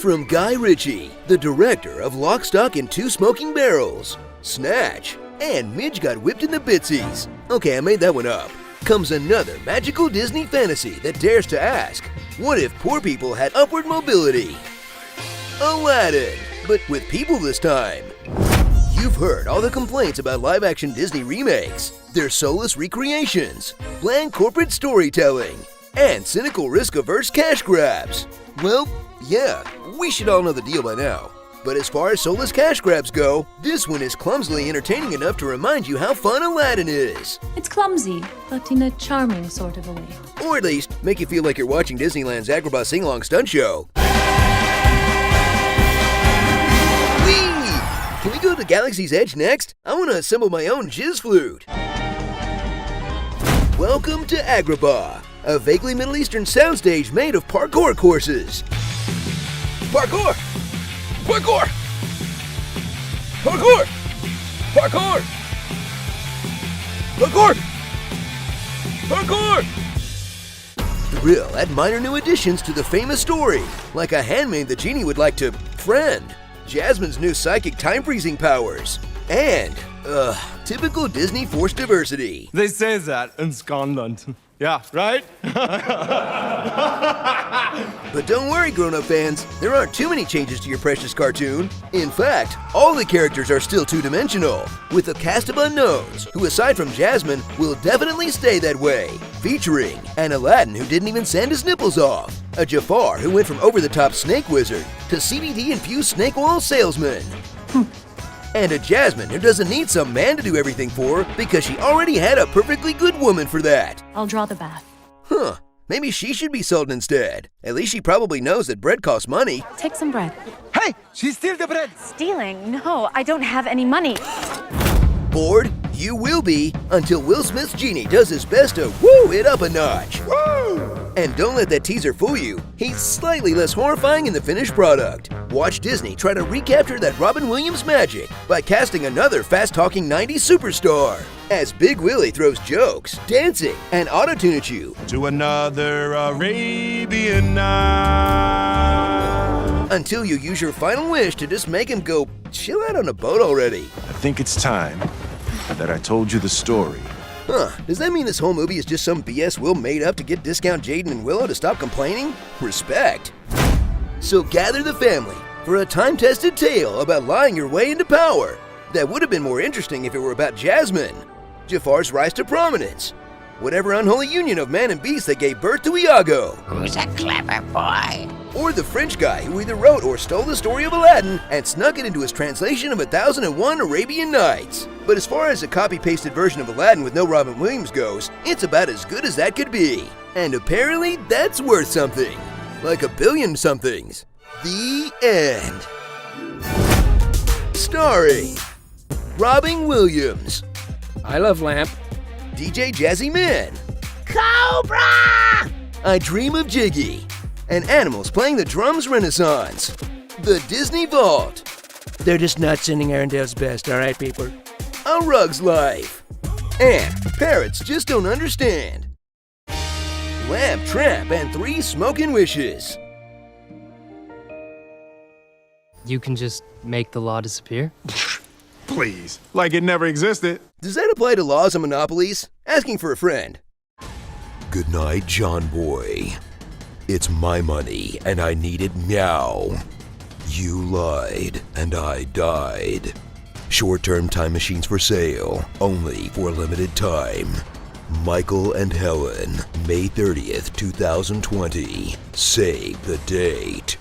From Guy Ritchie, the director of Lock, Stock, and Two Smoking Barrels, Snatch, and Midge Got Whipped in the Bitsies. Okay, I made that one up. Comes another magical Disney fantasy that dares to ask, what if poor people had upward mobility? Aladdin, but with people this time. You've heard all the complaints about live-action Disney remakes. They're soulless recreations, bland corporate storytelling, and cynical risk-averse cash grabs. Well, yeah, we should all know the deal by now. But as far as soulless cash grabs go, this one is clumsily entertaining enough to remind you how fun Aladdin is. It's clumsy, but in a charming sort of a way. Or at least, make you feel like you're watching Disneyland's Agrabah Sing-Along Stunt Show. Whee! Can we go to Galaxy's Edge next? I want to assemble my own jizz flute. Welcome to Agrabah, a vaguely Middle Eastern soundstage made of parkour courses. Parkour! Parkour! Parkour! Parkour! Parkour! Parkour! Thrill at minor new additions to the famous story, like a handmaid the genie would like to friend, Jasmine's new psychic time-freezing powers, and, typical Disney forced diversity. They say that in Scotland. Yeah, right? But don't worry, grown-up fans, there aren't too many changes to your precious cartoon. In fact, all the characters are still two-dimensional, with a cast of unknowns, who aside from Jasmine, will definitely stay that way. Featuring an Aladdin who didn't even sand his nipples off, a Jafar who went from over-the-top snake wizard to CBD-infused snake oil salesman, and a Jasmine who doesn't need some man to do everything for because she already had a perfectly good woman for that. I'll draw the bath. Huh, maybe she should be sold instead. At least she probably knows that bread costs money. Take some bread. Hey, she steal the bread! Stealing? No, I don't have any money. Bored? You will be, until Will Smith's genie does his best to woo it up a notch. Woo! And don't let that teaser fool you. He's slightly less horrifying in the finished product. Watch Disney try to recapture that Robin Williams magic by casting another fast-talking 90s superstar, as Big Willie throws jokes, dancing, and auto-tune at you. To another Arabian night. Until you use your final wish to just make him go chill out on a boat already. I think it's time that I told you the story. Huh, does that mean this whole movie is just some BS Will made up to get discount Jaden and Willow to stop complaining? Respect. So gather the family for a time-tested tale about lying your way into power. That would have been more interesting if it were about Jasmine, Jafar's rise to prominence, whatever unholy union of man and beast that gave birth to Iago. Who's a clever boy? Or the French guy who either wrote or stole the story of Aladdin and snuck it into his translation of 1001 Arabian Nights. But as far as a copy-pasted version of Aladdin with no Robin Williams goes, it's about as good as that could be. And apparently that's worth something. Like a billion somethings. The end. Starring Robin Williams, I Love Lamp, DJ Jazzy Man, Cobra! I Dream of Jiggy, and animals playing the drums renaissance. The Disney Vault, They're just not sending Arundel's best, all right, people? A Rug's Life, and Parrots Just Don't Understand. Lamp, Tramp, and 3 Smoking Wishes. You can just make the law disappear? Please, like it never existed. Does that apply to laws and monopolies? Asking for a friend. Good night, John Boy. It's my money, and I need it now. You lied, and I died. Short-term time machines for sale, only for a limited time. Michael and Helen, May 30th, 2020. Save the date.